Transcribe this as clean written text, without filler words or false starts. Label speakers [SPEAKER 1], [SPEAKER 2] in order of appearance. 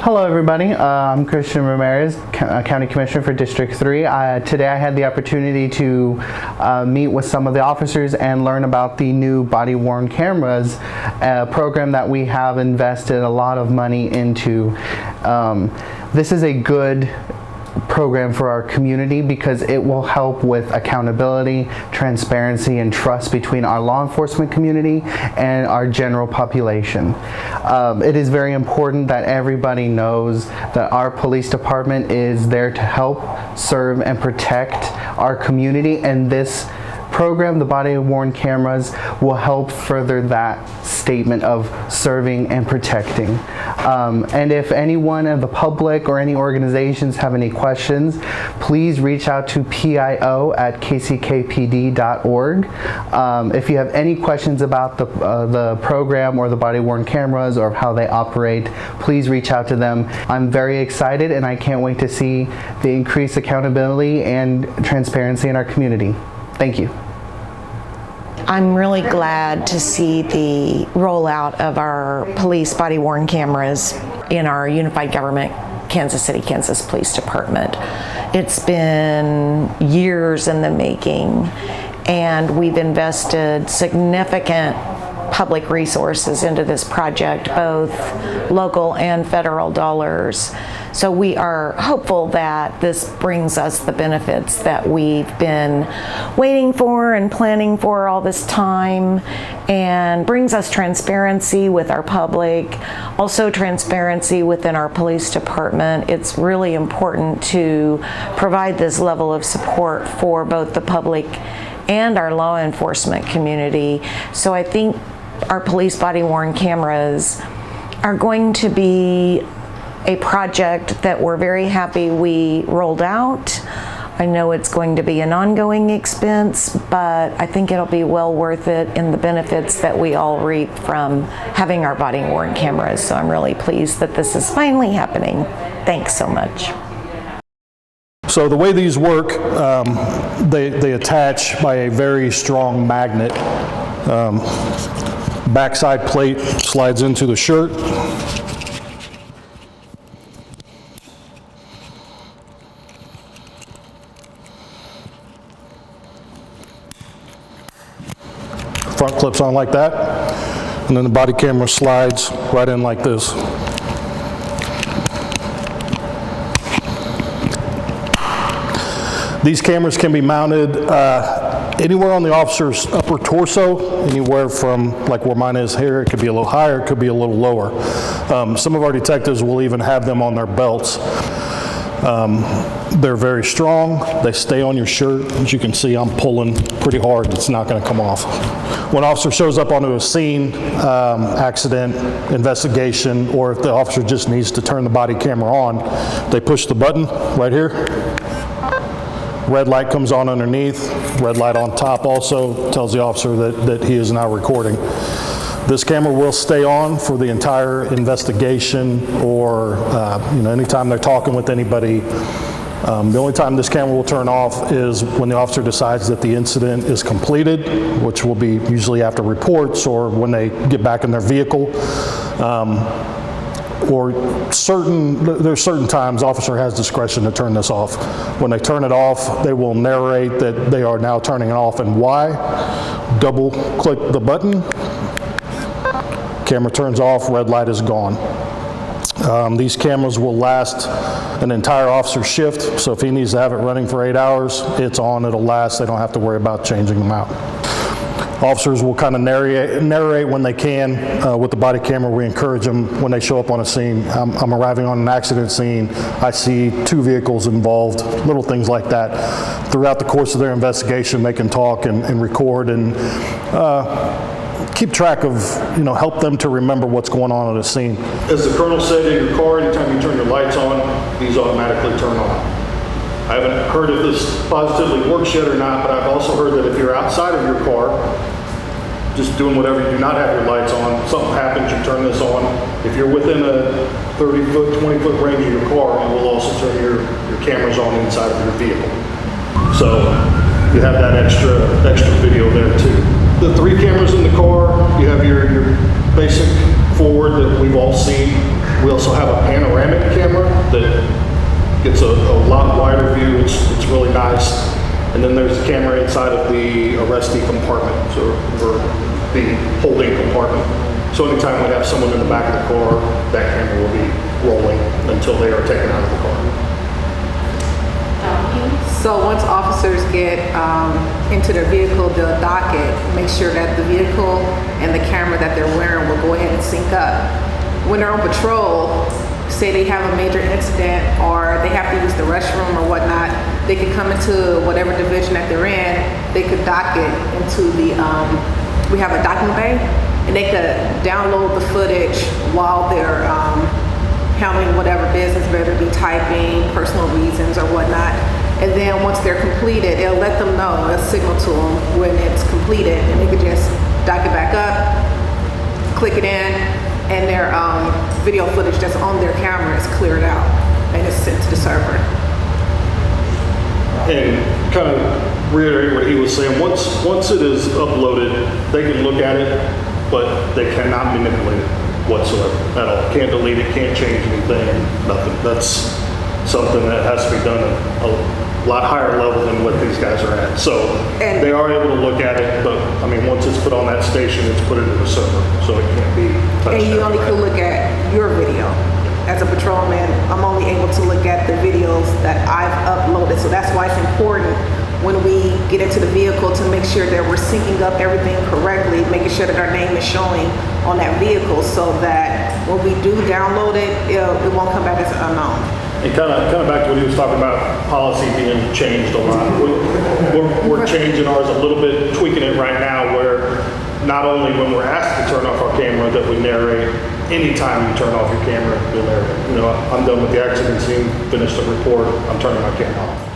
[SPEAKER 1] Hello everybody, I'm Christian Ramirez, County Commissioner for District 3. Today I had the opportunity to meet with some of the officers and learn about the new body-worn cameras, a program that we have invested a lot of money into. This is a good program for our community because it will help with accountability, transparency, and trust between our law enforcement community and our general population. It is very important that everybody knows that our police department is there to help, serve, and protect our community, and this program, the body-worn cameras, will help further that statement of serving and protecting. And if anyone in the public or any organizations have any questions, please reach out to pio@kckpd.org. If you have any questions about the program or the body-worn cameras or how they operate, please reach out to them. I'm very excited and I can't wait to see the increased accountability and transparency in our community. Thank you.
[SPEAKER 2] I'm really glad to see the rollout of our police body-worn cameras in our Unified Government Kansas City, Kansas Police Department. It's been years in the making, and we've invested significant public resources into this project, both local and federal dollars. So we are hopeful that this brings us the benefits that we've been waiting for and planning for all this time, and brings us transparency with our public, also transparency within our police department. It's really important to provide this level of support for both the public and our law enforcement community. So I think our police body-worn cameras are going to be a project that we're very happy we rolled out. I know it's going to be an ongoing expense, but I think it'll be well worth it in the benefits that we all reap from having our body-worn cameras. So I'm really pleased that this is finally happening. Thanks so much.
[SPEAKER 3] So the way these work, they attach by a very strong magnet. Backside plate slides into the shirt. Front clips on like that, and then the body camera slides right in like this. These cameras can be mounted anywhere on the officer's upper torso, anywhere from like where mine is here. It could be a little higher, it could be a little lower. Some of our detectives will even have them on their belts. They're very strong. They stay on your shirt. As you can see, I'm pulling pretty hard. It's not going to come off. When an officer shows up onto a scene, accident, investigation, or if the officer just needs to turn the body camera on, they push the button right here. Red light comes on underneath. Red light on top also tells the officer that he is now recording. This camera will stay on for the entire investigation, or anytime they're talking with anybody. The only time this camera will turn off is when the officer decides that the incident is completed, which will be usually after reports or when they get back in their vehicle. There's certain times officer has discretion to turn this off. When they turn it off, they will narrate that they are now turning it off and why. Double click the button. Camera turns off, red light is gone. These cameras will last an entire officer's shift, so if he needs to have it running for 8 hours, it's on, it'll last. They don't have to worry about changing them out. Officers will kind of narrate when they can with the body camera. We encourage them when they show up on a scene. I'm arriving on an accident scene. I see 2 vehicles involved, little things like that. Throughout the course of their investigation, they can talk and record and keep track of, help them to remember what's going on at a scene. As the colonel said, in your car, anytime you turn your lights on, these automatically turn on. I haven't heard if this positively works yet or not, but I've also heard that if you're outside of your car, just doing whatever, you do not have your lights on, something happens, you turn this on. If you're within a 30-foot, 20-foot range of your car, it will also turn your cameras on inside of your vehicle. So you have that extra video there too. The 3 cameras in the car, you have your basic forward that we've all seen We also have a panoramic camera that gets a lot wider view. It's really nice. And then there's a camera inside of the arrestee compartment, or the holding compartment. So anytime we have someone in the back of the car, that camera will be rolling until they are taken out of the car.
[SPEAKER 4] So once officers get into their vehicle, they'll dock it, make sure that the vehicle and the camera that they're wearing will go ahead and sync up. When they're on patrol, say they have a major incident or they have to use the restroom or whatnot, they could come into whatever division that they're in, they could dock it into the, we have a docking bay, and they could download the footage while they're handling whatever business, whether it be typing, personal reasons or whatnot. And then once they're completed, it'll let them know, it'll signal to them when it's completed, and they could just dock it back up, click it in, and their video footage that's on their camera is cleared out and it's sent to the server.
[SPEAKER 3] And kind of reiterate what he was saying, once it is uploaded, they can look at it, but they cannot manipulate it whatsoever at all. Can't delete it, can't change anything, nothing. That's something that has to be done at a lot higher level than what these guys are at. So
[SPEAKER 4] And-
[SPEAKER 3] they are able to look at it, but I mean, once it's put on that station, it's put into the server, so it can't be touched.
[SPEAKER 4] And you only
[SPEAKER 3] after
[SPEAKER 4] could
[SPEAKER 3] that.
[SPEAKER 4] look at your video. As a patrolman, I'm only able to look at the videos that I've uploaded. So that's why it's important when we get into the vehicle to make sure that we're syncing up everything correctly, making sure that our name is showing on that vehicle so that when we do download it, it won't come back as unknown.
[SPEAKER 3] And kind of back to what he was talking about, policy being changed a lot. We're changing ours a little bit, tweaking it right now where not only when we're asked to turn off our camera that we narrate, anytime you turn off your camera, you'll narrate. You know, I'm done with the accident scene, finished the report, I'm turning my camera off.